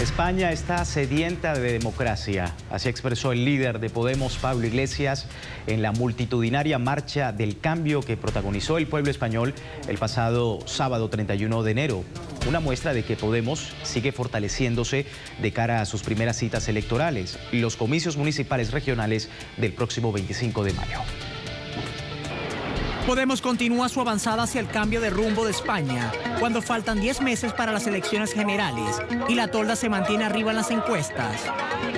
España está sedienta de democracia, así expresó el líder de Podemos, Pablo Iglesias, en la multitudinaria marcha del cambio que protagonizó el pueblo español el pasado sábado 31 de enero. Una muestra de que Podemos sigue fortaleciéndose de cara a sus primeras citas electorales, los comicios municipales regionales del próximo 25 de mayo. Podemos continúa su avanzada hacia el cambio de rumbo de España, cuando faltan 10 meses para las elecciones generales y la tolda se mantiene arriba en las encuestas.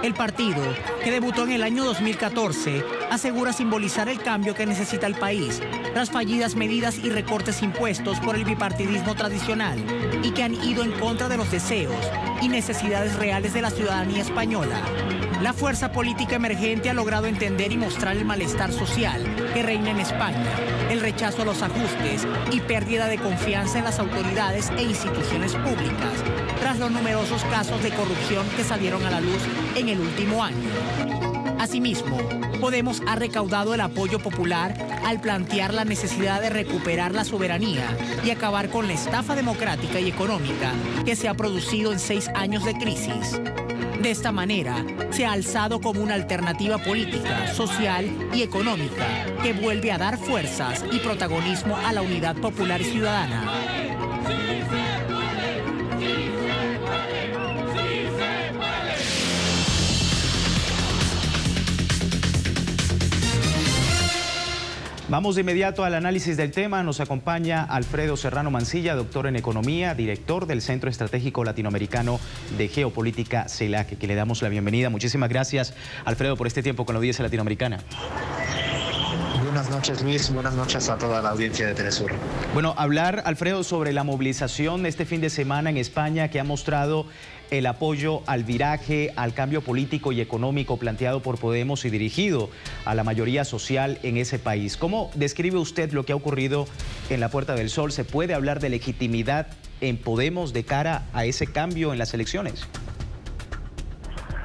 El partido, que debutó en el año 2014, asegura simbolizar el cambio que necesita el país tras fallidas medidas y recortes impuestos por el bipartidismo tradicional y que han ido en contra de los deseos y necesidades reales de la ciudadanía española. La fuerza política emergente ha logrado entender y mostrar el malestar social que reina en España, el rechazo a los ajustes y pérdida de confianza en las autoridades e instituciones públicas, tras los numerosos casos de corrupción que salieron a la luz en el último año. Asimismo, Podemos ha recaudado el apoyo popular al plantear la necesidad de recuperar la soberanía y acabar con la estafa democrática y económica que se ha producido en 6 años de crisis. De esta manera, se ha alzado como una alternativa política, social y económica que vuelve a dar fuerzas y protagonismo a la unidad popular y ciudadana. Vamos de inmediato al análisis del tema. Nos acompaña Alfredo Serrano Mancilla, doctor en Economía, director del Centro Estratégico Latinoamericano de Geopolítica, CELAC, que le damos la bienvenida. Muchísimas gracias, Alfredo, por este tiempo con la audiencia latinoamericana. Buenas noches, Luis. Buenas noches a toda la audiencia de Telesur. Bueno, hablar, Alfredo, sobre la movilización este fin de semana en España que ha mostrado el apoyo al viraje, al cambio político y económico planteado por Podemos y dirigido a la mayoría social en ese país. ¿Cómo describe usted lo que ha ocurrido en la Puerta del Sol? ¿Se puede hablar de legitimidad en Podemos de cara a ese cambio en las elecciones?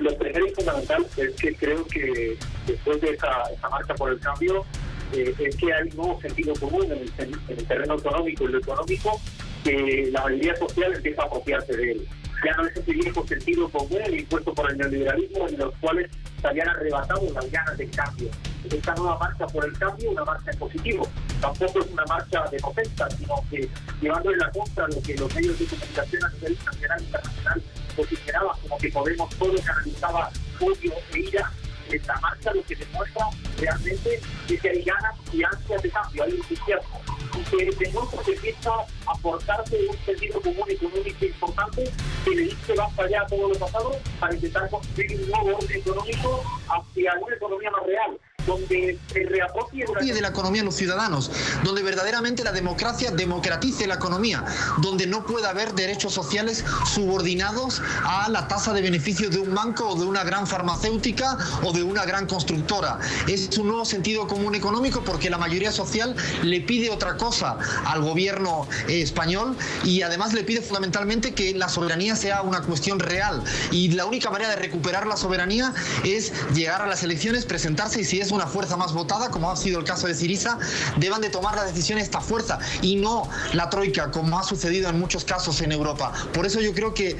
Lo primero y fundamental es que creo que después de esa marcha por el cambio, es que hay un nuevo sentido común en el terreno económico y lo económico, que la mayoría social empieza a apropiarse de él. Ya no es ese viejo sentido común impuesto por el neoliberalismo en los cuales se habían arrebatado las ganas de cambio. Esta nueva marcha por el cambio, una marcha en positivo. Tampoco es una marcha de protesta, sino que llevándole la contra a lo que los medios de comunicación a nivel nacional e internacional posicionaban como que Podemos todo canalizaba odio e ira. Esta marcha lo que demuestra realmente es que hay ganas y ansias de cambio, hay entusiasmo. Y que de nuevo se empieza a aportarse un sentido común económico importante que le dice basta allá a todo lo pasado para intentar construir un nuevo orden económico hacia una economía más real, donde se reapropie de la economía a los ciudadanos, donde verdaderamente la democracia democratice la economía, donde no pueda haber derechos sociales subordinados a la tasa de beneficio de un banco o de una gran farmacéutica o de una gran constructora. Es un nuevo sentido común económico porque la mayoría social le pide otra cosa al gobierno español y además le pide fundamentalmente que la soberanía sea una cuestión real, y la única manera de recuperar la soberanía es llegar a las elecciones, presentarse, y si es una fuerza más votada, como ha sido el caso de Syriza, deban de tomar la decisión esta fuerza y no la troika, como ha sucedido en muchos casos en Europa. Por eso yo creo que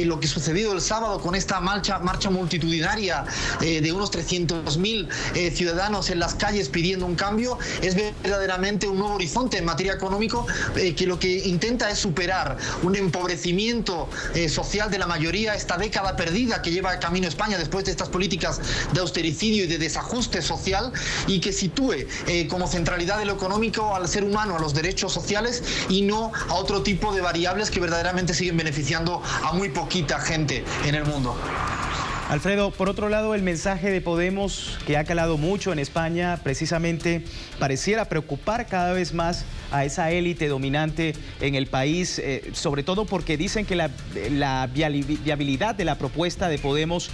lo que sucedió el sábado con esta marcha multitudinaria de unos 300.000 ciudadanos en las calles pidiendo un cambio es verdaderamente un nuevo horizonte en materia económico, que lo que intenta es superar un empobrecimiento social de la mayoría, esta década perdida que lleva camino España después de estas políticas de austericidio y de desajuste social, y que sitúe como centralidad de lo económico al ser humano, a los derechos sociales y no a otro tipo de variables que verdaderamente siguen beneficiando a muy poquita gente en el mundo. Alfredo, por otro lado, el mensaje de Podemos, que ha calado mucho en España, precisamente pareciera preocupar cada vez más a esa élite dominante en el país, sobre todo porque dicen que la viabilidad de la propuesta de Podemos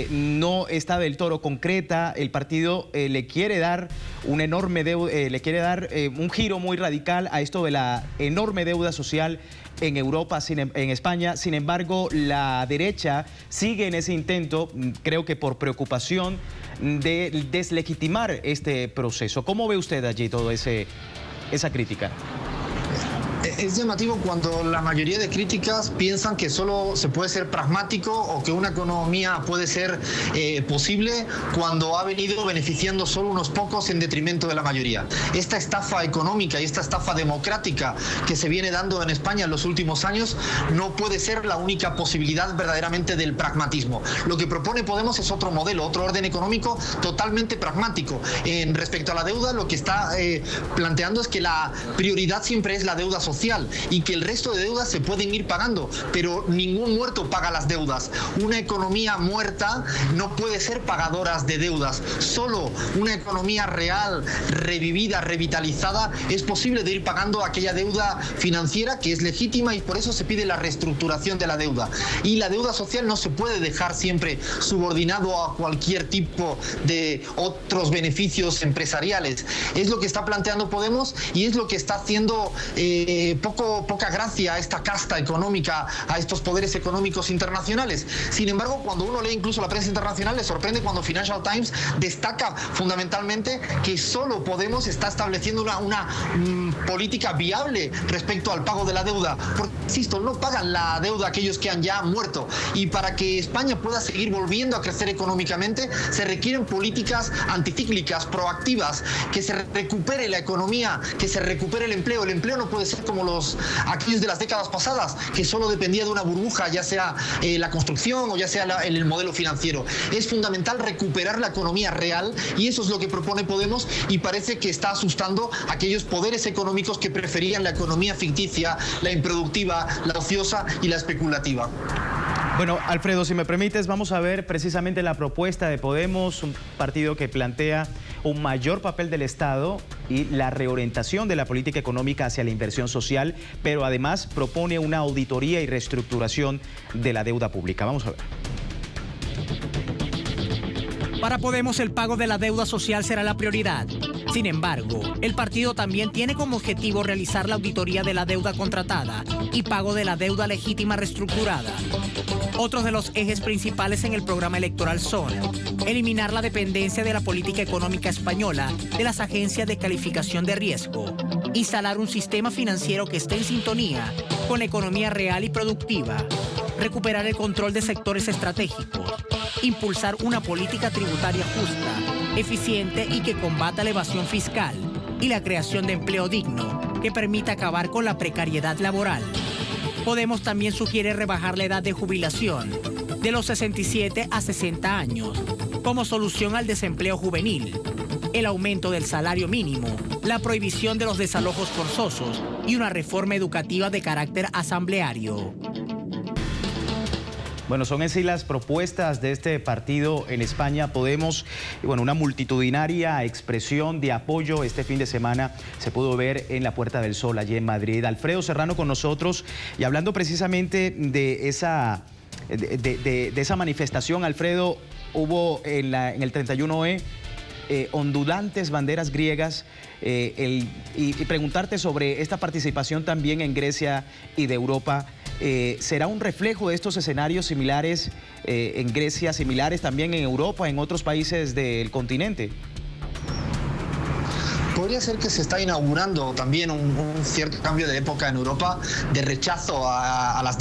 no está del todo concreta. El partido le quiere dar un enorme un giro muy radical a esto de la enorme deuda social en Europa, en España. Sin embargo, la derecha sigue en ese intento, creo que por preocupación, de deslegitimar este proceso. ¿Cómo ve usted allí toda esa crítica? Es llamativo cuando la mayoría de críticas piensan que solo se puede ser pragmático o que una economía puede ser posible cuando ha venido beneficiando solo unos pocos en detrimento de la mayoría. Esta estafa económica y esta estafa democrática que se viene dando en España en los últimos años no puede ser la única posibilidad verdaderamente del pragmatismo. Lo que propone Podemos es otro modelo, otro orden económico totalmente pragmático. En respecto a la deuda, lo que está planteando es que la prioridad siempre es la deuda social y que el resto de deudas se pueden ir pagando, pero ningún muerto paga las deudas. Una economía muerta no puede ser pagadora de deudas. Solo una economía real, revivida, revitalizada, es posible de ir pagando aquella deuda financiera que es legítima, y por eso se pide la reestructuración de la deuda. Y la deuda social no se puede dejar siempre subordinado a cualquier tipo de otros beneficios empresariales. Es lo que está planteando Podemos y es lo que está haciendo poca gracia a esta casta económica, a estos poderes económicos internacionales. Sin embargo, cuando uno lee incluso la prensa internacional, le sorprende cuando Financial Times destaca fundamentalmente que solo Podemos está estableciendo una política viable respecto al pago de la deuda. Porque, insisto, no pagan la deuda aquellos que han ya muerto. Y para que España pueda seguir volviendo a crecer económicamente, se requieren políticas anticíclicas, proactivas, que se recupere la economía, que se recupere el empleo. El empleo no puede ser como aquellos de las décadas pasadas, que solo dependía de una burbuja, ya sea la construcción o ya sea el modelo financiero. Es fundamental recuperar la economía real y eso es lo que propone Podemos, y parece que está asustando a aquellos poderes económicos que preferían la economía ficticia, la improductiva, la ociosa y la especulativa. Bueno, Alfredo, si me permites, vamos a ver precisamente la propuesta de Podemos, un partido que plantea un mayor papel del Estado y la reorientación de la política económica hacia la inversión social, pero además propone una auditoría y reestructuración de la deuda pública. Vamos a ver. Para Podemos, el pago de la deuda social será la prioridad. Sin embargo, el partido también tiene como objetivo realizar la auditoría de la deuda contratada y pago de la deuda legítima reestructurada. Otros de los ejes principales en el programa electoral son eliminar la dependencia de la política económica española de las agencias de calificación de riesgo, instalar un sistema financiero que esté en sintonía con la economía real y productiva, recuperar el control de sectores estratégicos, impulsar una política tributaria justa, eficiente y que combata la evasión fiscal y la creación de empleo digno que permita acabar con la precariedad laboral. Podemos también sugiere rebajar la edad de jubilación de los 67 a 60 años como solución al desempleo juvenil, el aumento del salario mínimo, la prohibición de los desalojos forzosos y una reforma educativa de carácter asambleario. Bueno, son así las propuestas de este partido en España, Podemos. Y bueno, una multitudinaria expresión de apoyo este fin de semana se pudo ver en la Puerta del Sol, allí en Madrid. Alfredo Serrano con nosotros y hablando precisamente de esa manifestación, Alfredo, hubo en el 31E ondulantes banderas griegas y preguntarte sobre esta participación también en Grecia y de Europa. ¿Será un reflejo de estos escenarios similares en Grecia, similares también en Europa, en otros países del continente? Podría ser que se está inaugurando también un cierto cambio de época en Europa, de rechazo a la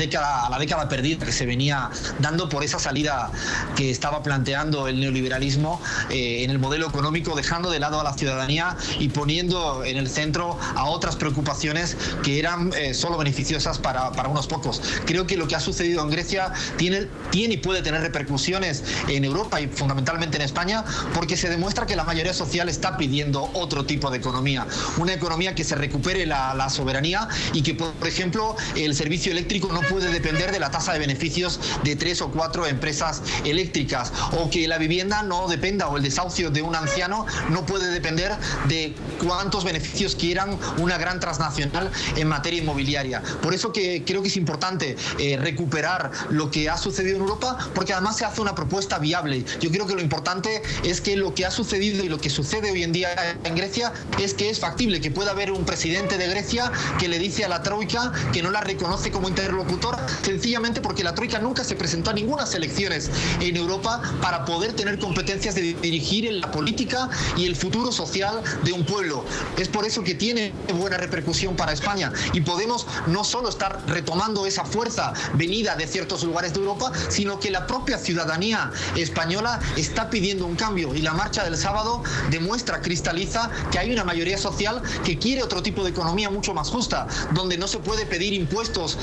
década perdida que se venía dando por esa salida que estaba planteando el neoliberalismo en el modelo económico, dejando de lado a la ciudadanía y poniendo en el centro a otras preocupaciones que eran solo beneficiosas para unos pocos. Creo que lo que ha sucedido en Grecia tiene y puede tener repercusiones en Europa y fundamentalmente en España, porque se demuestra que la mayoría social está pidiendo otro tipo de economía, una economía que se recupere la soberanía y que, por ejemplo, el servicio eléctrico no puede depender de la tasa de beneficios de 3 o 4 empresas eléctricas, o que la vivienda no dependa, o el desahucio de un anciano no puede depender de cuántos beneficios quieran una gran transnacional en materia inmobiliaria. Por eso que creo que es importante recuperar lo que ha sucedido en Europa, porque además se hace una propuesta viable. Yo creo que lo importante es que lo que ha sucedido y lo que sucede hoy en día en Grecia es que es factible que pueda haber un presidente de Grecia que le dice a la Troika que no la reconoce como interlocutor, sencillamente porque la Troika nunca se presentó a ninguna elecciones en Europa para poder tener competencias de dirigir en la política y el futuro social de un pueblo. Es por eso que tiene buena repercusión para España, y Podemos no solo estar retomando esa fuerza venida de ciertos lugares de Europa, sino que la propia ciudadanía española está pidiendo un cambio, y la marcha del sábado demuestra, cristaliza, que hay una mayoría social que quiere otro tipo de economía mucho más justa, donde no se puede pedir impuestos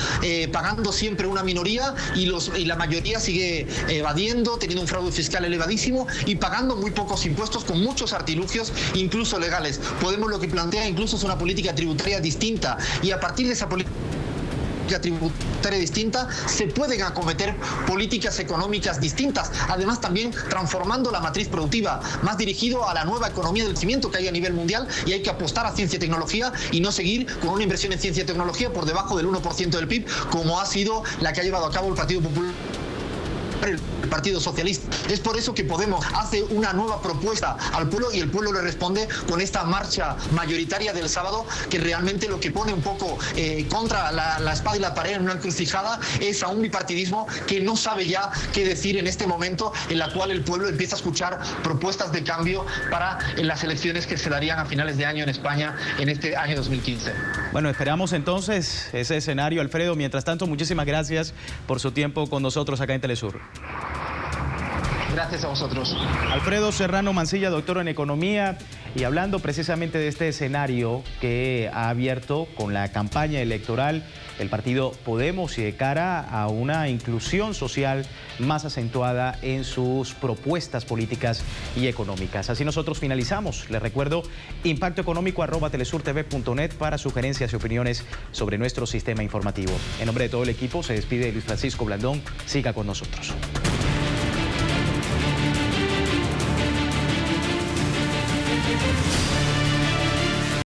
pagando siempre una minoría y la mayoría sigue evadiendo, teniendo un fraude fiscal elevadísimo y pagando muy pocos impuestos con muchos artilugios, incluso legales. Podemos lo que plantea incluso es una política tributaria distinta, y a partir de esa política tributaria distinta se pueden acometer políticas económicas distintas, además también transformando la matriz productiva, más dirigido a la nueva economía del crecimiento que hay a nivel mundial, y hay que apostar a ciencia y tecnología y no seguir con una inversión en ciencia y tecnología por debajo del 1% del PIB, como ha sido la que ha llevado a cabo el Partido Popular, el Partido Socialista. Es por eso que Podemos hace una nueva propuesta al pueblo, y el pueblo le responde con esta marcha mayoritaria del sábado, que realmente lo que pone un poco contra la espada y la pared en una encrucijada es a un bipartidismo que no sabe ya qué decir en este momento, en la cual el pueblo empieza a escuchar propuestas de cambio para las elecciones que se darían a finales de año en España en este año 2015. Bueno, esperamos entonces ese escenario, Alfredo. Mientras tanto, muchísimas gracias por su tiempo con nosotros acá en Telesur. Gracias a vosotros. Alfredo Serrano Mancilla, doctor en Economía, y hablando precisamente de este escenario que ha abierto con la campaña electoral el partido Podemos y de cara a una inclusión social más acentuada en sus propuestas políticas y económicas. Así nosotros finalizamos. Les recuerdo, impactoeconómico@telesurtv.net para sugerencias y opiniones sobre nuestro sistema informativo. En nombre de todo el equipo se despide Luis Francisco Blandón. Siga con nosotros.